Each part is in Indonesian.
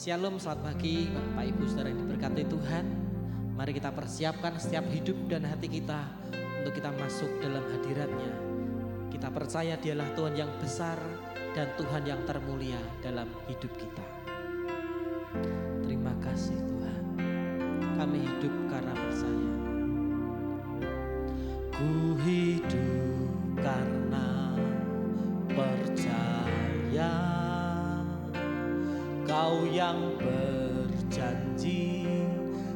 Shalom, selamat pagi Bapak Ibu Saudara yang diberkati Tuhan. Mari kita persiapkan setiap hidup dan hati kita untuk kita masuk dalam hadirat-Nya. Kita percaya Dialah Tuhan yang besar dan Tuhan yang termulia dalam hidup kita. Terima kasih Tuhan, kami hidup karena percaya. Ku hidup karena percaya, Kau yang berjanji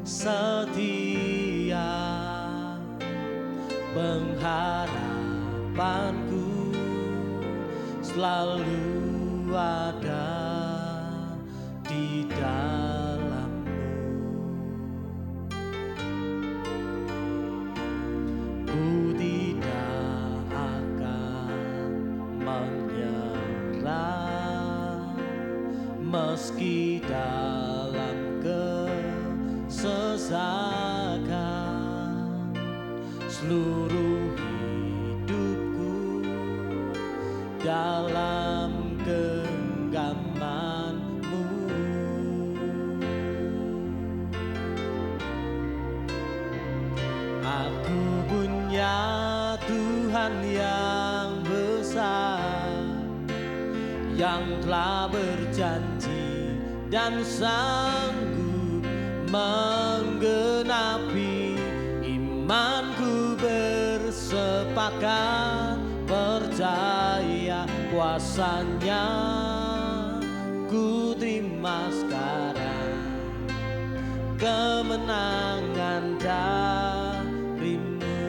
setia, pengharapanku selalu ada di dalam-Mu. Ku tidak akan menyerah meski dalam kesesakan. Seluruh hidupku dalam genggaman-Mu. Aku punya Tuhan yang besar, yang telah berjanji dan sanggup menggenapi. Imanku bersepakat percaya kuasa-Nya, ku terima sekarang kemenangan dari-Mu.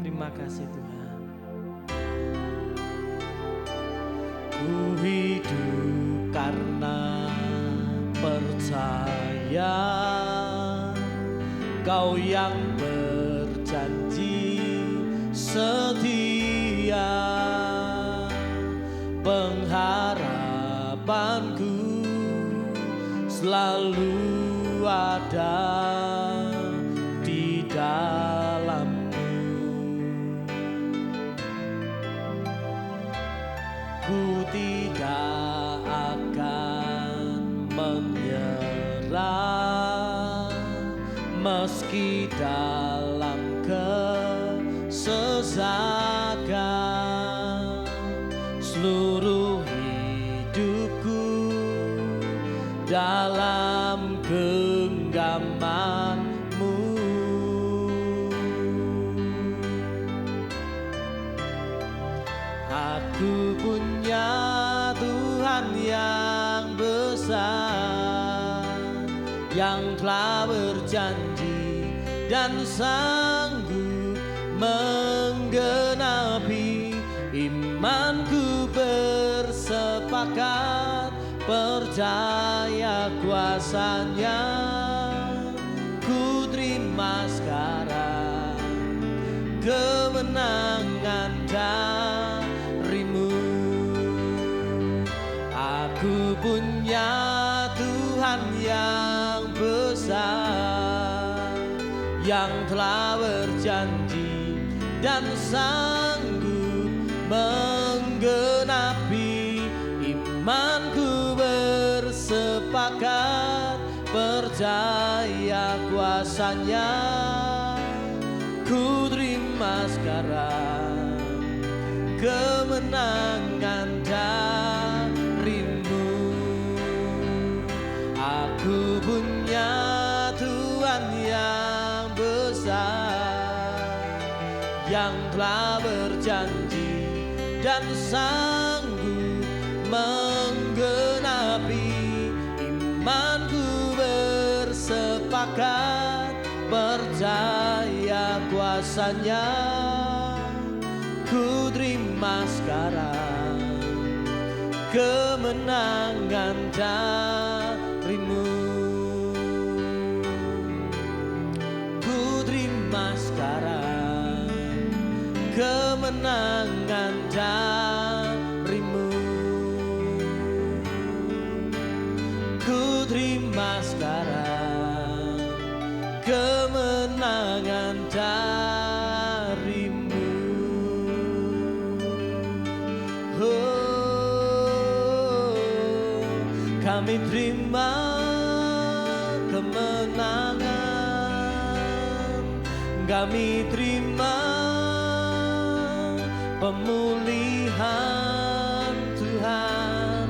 Terima kasih Tuhan. Ku hidup karena percaya, Kau yang berjanji setia, pengharapanku selalu ada di dalam-Mu. Ku tidak akan menyerah meski dalam kesesakan. Seluruh hidupku dalam genggaman-Mu. Aku punya Tuhan yang besar, yang telah berjanji dan sanggup menggenapi. Imanku bersepakat percaya kuasa-Nya, ku terima sekarang kemenangan dari-Mu. Aku punya Tuhan yang besar, yang telah berjanji dan sanggup menggenapi. Imanku bersepakat percaya kuasa-Nya, ku terima sekarang kemenangan dari-Mu. Aku punya Tuhan yang besar, yang telah berjanji dan sanggup menggenapi. Imanku bersepakat percaya kuasa-Nya, ku terima sekarang kemenangan dari-Mu. Ku terima sekarang kemenangan dari-Mu. Ku terima sekarang kemenangan dari-Mu. Oh. Kami terima kemenangan, kami terima pemulihan Tuhan.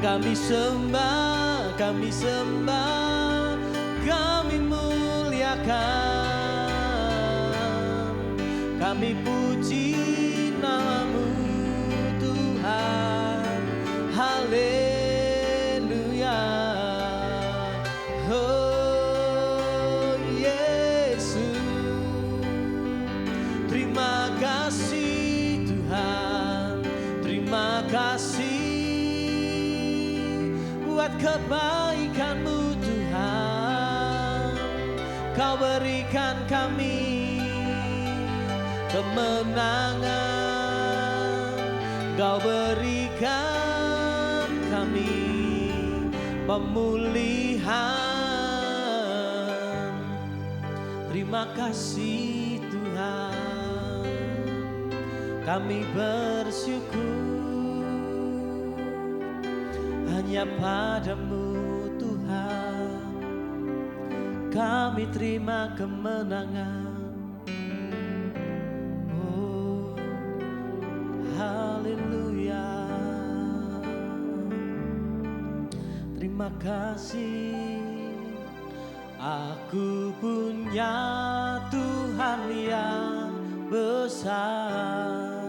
Kami sembah, kami sembah, kami muliakan, kami puji nama-Mu Tuhan. Haleluya. Oh Yesus, terima kasih Tuhan, terima kasih buat kebaikan-Mu Tuhan. Kau berikan kami kemenangan, Kau berikan kami pemulihan. Terima kasih Tuhan, kami bersyukur hanya padamu Tuhan. Kami terima kemenangan. Oh, haleluya. Terima kasih. Aku punya Tuhan yang besar,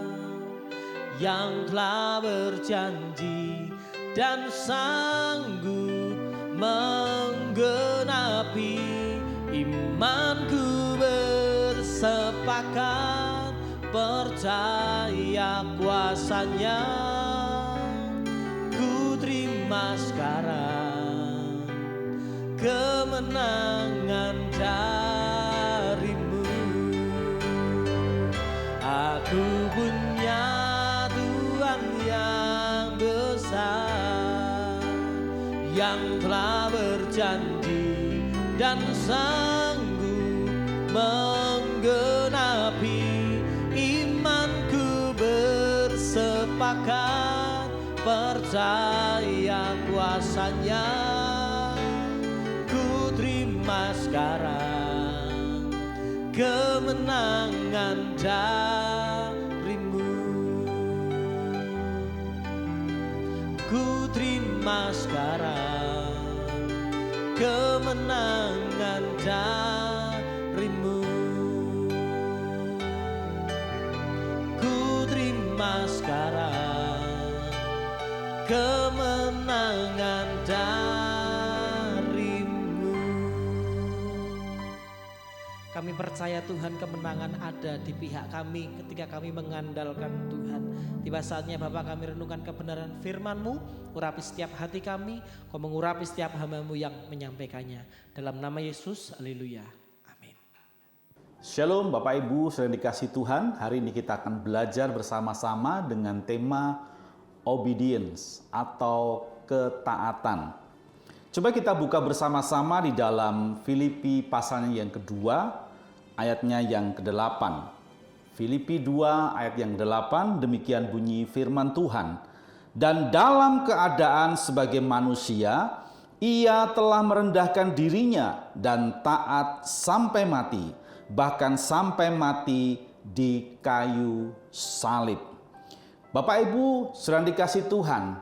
yang telah berjanji dan sanggup menggenapi. Imanku bersepakat, percaya kuasanya. Ku terima sekarang kemenangan dari-Mu. Aku punya Tuhan yang besar, yang telah berjanji dan sanggup menggenapi. Imanku bersepakat, percaya kuasanya. Ku terima sekarang kemenangan dari-Mu. Ku terima sekarang kemenangan dari-Mu. Ku terima sekarang kemenangan dari-Mu. Kami percaya Tuhan, kemenangan ada di pihak kami ketika kami mengandalkan Tuhan. Tiba saatnya Bapa, kami renungkan kebenaran firman-Mu, urapi setiap hati kami, Kau mengurapi setiap hamba-Mu yang menyampaikannya. Dalam nama Yesus, haleluya. Amin. Shalom Bapak Ibu, saudara dikasih Tuhan. Hari ini kita akan belajar bersama-sama dengan tema obedience atau ketaatan. Coba kita buka bersama-sama di dalam Filipi pasalnya yang kedua, ayatnya yang ke-8. Filipi 2 ayat yang 8, demikian bunyi firman Tuhan. Dan dalam keadaan sebagai manusia, ia telah merendahkan dirinya dan taat sampai mati, bahkan sampai mati di kayu salib. Bapak Ibu, saudara dikasih Tuhan,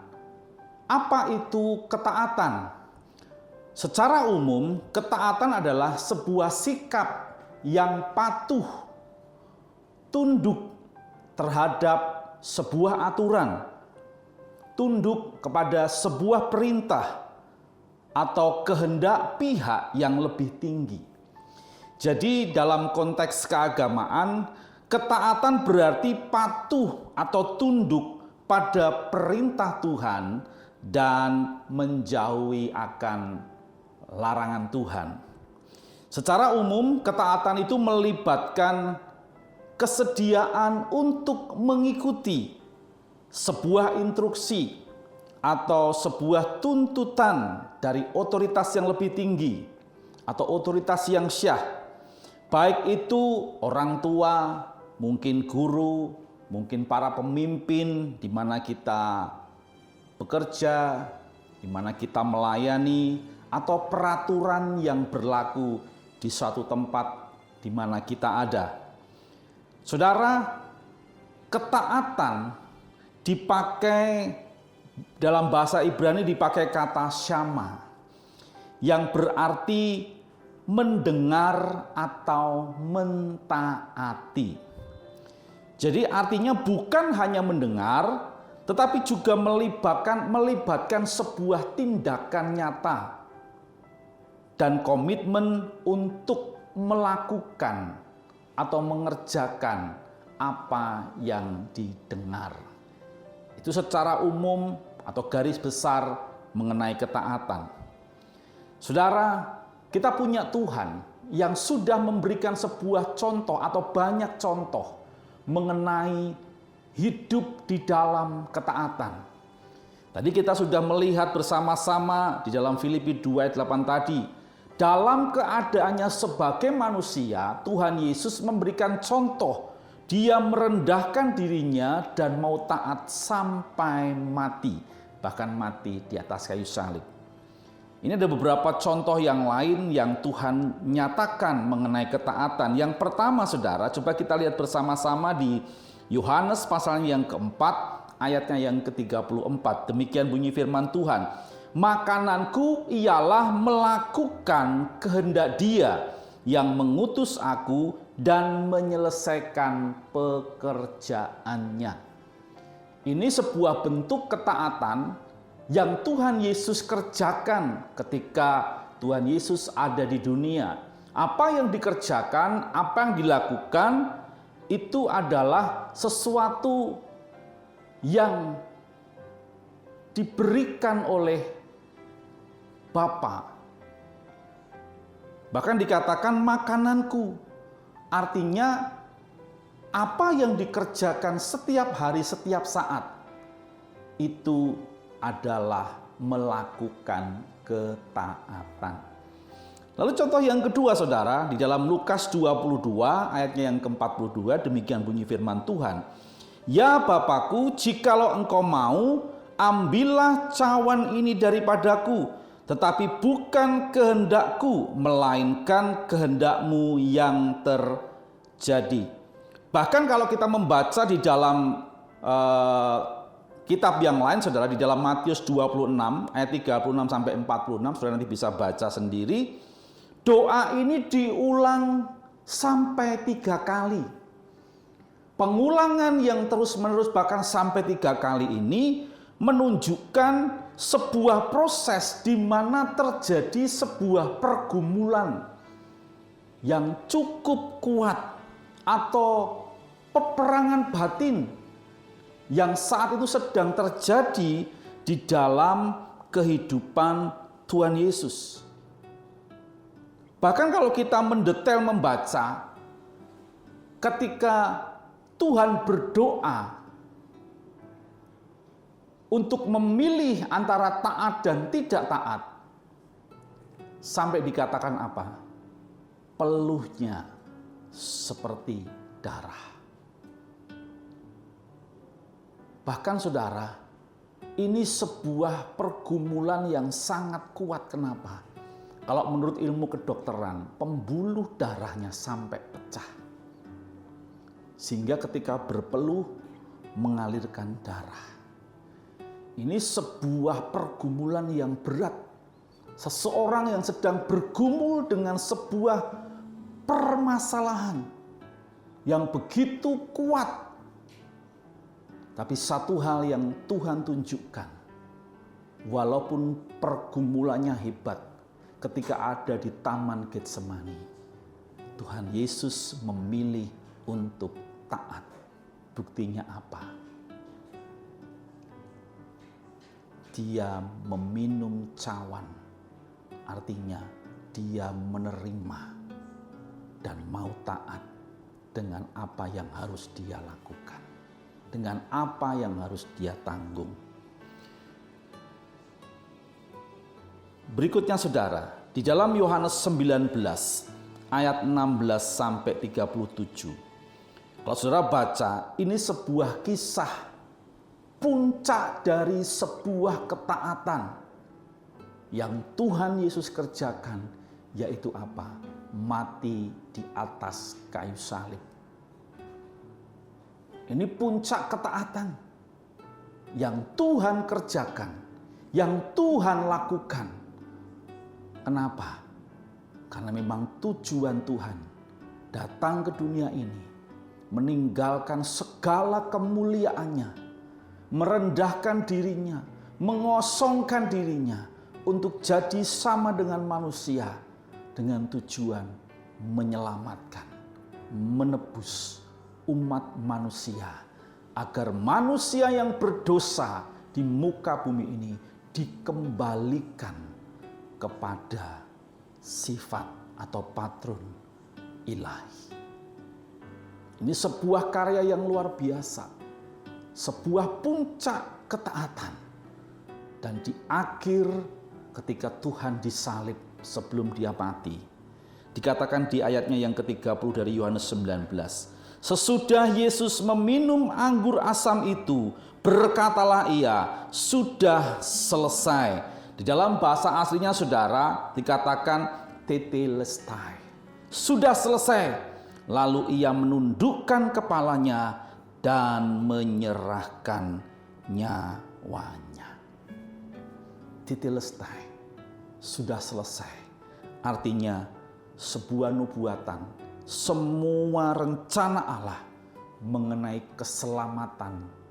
apa itu ketaatan? Secara umum, ketaatan adalah sebuah sikap yang patuh, tunduk terhadap sebuah aturan, tunduk kepada sebuah perintah atau kehendak pihak yang lebih tinggi. Jadi dalam konteks keagamaan, ketaatan berarti patuh atau tunduk pada perintah Tuhan dan menjauhi akan larangan Tuhan. Secara umum, ketaatan itu melibatkan kesediaan untuk mengikuti sebuah instruksi atau sebuah tuntutan dari otoritas yang lebih tinggi atau otoritas yang syah. Baik itu orang tua, mungkin guru, mungkin para pemimpin di mana kita bekerja, di mana kita melayani atau peraturan yang berlaku di suatu tempat di mana kita ada. Saudara, ketaatan dipakai dalam bahasa Ibrani dipakai kata syama yang berarti mendengar atau mentaati. Jadi artinya bukan hanya mendengar, tetapi juga melibatkan sebuah tindakan nyata dan komitmen untuk melakukan atau mengerjakan apa yang didengar. Itu secara umum atau garis besar mengenai ketaatan. Saudara, kita punya Tuhan yang sudah memberikan sebuah contoh atau banyak contoh mengenai hidup di dalam ketaatan. Tadi kita sudah melihat bersama-sama di dalam Filipi 2 ayat 8 tadi. Dalam keadaannya sebagai manusia, Tuhan Yesus memberikan contoh. Dia merendahkan dirinya dan mau taat sampai mati. Bahkan mati di atas kayu salib. Ini ada beberapa contoh yang lain yang Tuhan nyatakan mengenai ketaatan. Yang pertama, saudara, coba kita lihat bersama-sama di Yohanes pasal yang keempat, ayatnya yang ke-34. Demikian bunyi firman Tuhan. Makananku ialah melakukan kehendak Dia yang mengutus aku dan menyelesaikan pekerjaannya. Ini sebuah bentuk ketaatan yang Tuhan Yesus kerjakan ketika Tuhan Yesus ada di dunia. Apa yang dikerjakan, apa yang dilakukan, itu adalah sesuatu yang diberikan oleh Bapa. Bahkan dikatakan makananku. Artinya apa yang dikerjakan setiap hari, setiap saat, itu adalah melakukan ketaatan. Lalu contoh yang kedua, saudara, di dalam Lukas 22 ayatnya yang ke-42, demikian bunyi firman Tuhan. Ya Bapakku, jikalau engkau mau, ambillah cawan ini daripadaku, tetapi bukan kehendakku, melainkan kehendakmu yang terjadi. Bahkan kalau kita membaca di dalam kitab yang lain, saudara, di dalam Matius 26 ayat 36 sampai 46, saudara nanti bisa baca sendiri. Doa ini diulang sampai 3 kali. Pengulangan yang terus-menerus bahkan sampai 3 kali ini menunjukkan sebuah proses di mana terjadi sebuah pergumulan yang cukup kuat atau peperangan batin yang saat itu sedang terjadi di dalam kehidupan Tuhan Yesus. Bahkan kalau kita mendetail membaca, ketika Tuhan berdoa untuk memilih antara taat dan tidak taat, sampai dikatakan apa? Peluhnya seperti darah. Bahkan saudara, ini sebuah pergumulan yang sangat kuat. Kenapa? Kalau menurut ilmu kedokteran, pembuluh darahnya sampai pecah. Sehingga ketika berpeluh mengalirkan darah. Ini sebuah pergumulan yang berat. Seseorang yang sedang bergumul dengan sebuah permasalahan yang begitu kuat. Tapi satu hal yang Tuhan tunjukkan, walaupun pergumulannya hebat, ketika ada di Taman Getsemani, Tuhan Yesus memilih untuk taat. Buktinya apa? Dia meminum cawan, artinya dia menerima dan mau taat dengan apa yang harus dia lakukan, dengan apa yang harus dia tanggung. Berikutnya saudara, di dalam Yohanes 19 ayat 16 sampai 37. Kalau saudara baca, ini sebuah kisah puncak dari sebuah ketaatan yang Tuhan Yesus kerjakan, yaitu apa? Mati di atas kayu salib. Ini puncak ketaatan yang Tuhan kerjakan, yang Tuhan lakukan. Kenapa? Karena memang tujuan Tuhan datang ke dunia ini, meninggalkan segala kemuliaannya, merendahkan dirinya, mengosongkan dirinya untuk jadi sama dengan manusia, dengan tujuan menyelamatkan, menebus umat manusia, agar manusia yang berdosa di muka bumi ini dikembalikan kepada sifat atau patron ilahi. Ini sebuah karya yang luar biasa, sebuah puncak ketaatan. Dan di akhir ketika Tuhan disalib sebelum dia mati, dikatakan di ayatnya yang ke-30 dari Yohanes 19, sesudah Yesus meminum anggur asam itu, berkatalah ia, sudah selesai. Di dalam bahasa aslinya saudara dikatakan tetelestai, sudah selesai. Lalu ia menundukkan kepalanya dan menyerahkan nyawanya. Tetelestai, sudah selesai. Artinya sebuah nubuatan, semua rencana Allah mengenai keselamatan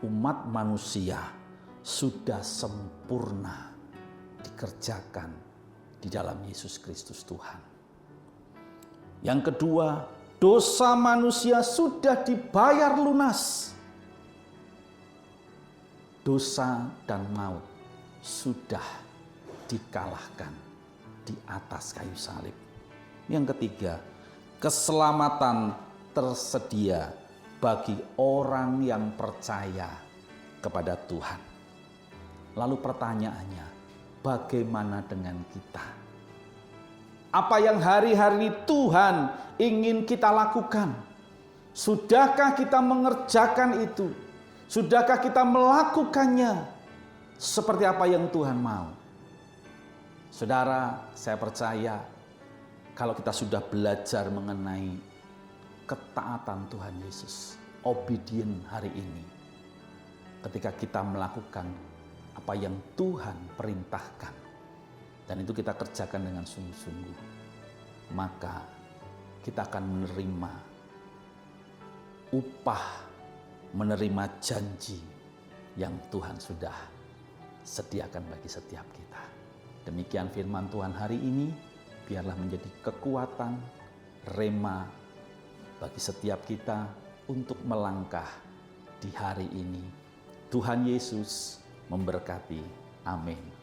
umat manusia sudah sempurna dikerjakan di dalam Yesus Kristus Tuhan. Yang kedua, dosa manusia sudah dibayar lunas. Dosa dan maut sudah dikalahkan di atas kayu salib. Yang ketiga, keselamatan tersedia bagi orang yang percaya kepada Tuhan. Lalu pertanyaannya, bagaimana dengan kita? Apa yang hari-hari Tuhan ingin kita lakukan? Sudahkah kita mengerjakan itu? Sudahkah kita melakukannya seperti apa yang Tuhan mau? Saudara, saya percaya kalau kita sudah belajar mengenai ketaatan Tuhan Yesus, obedient hari ini, ketika kita melakukan apa yang Tuhan perintahkan, dan itu kita kerjakan dengan sungguh-sungguh, maka kita akan menerima upah, menerima janji yang Tuhan sudah sediakan bagi setiap kita. Demikian firman Tuhan hari ini, biarlah menjadi kekuatan, rema bagi setiap kita untuk melangkah di hari ini. Tuhan Yesus memberkati. Amin.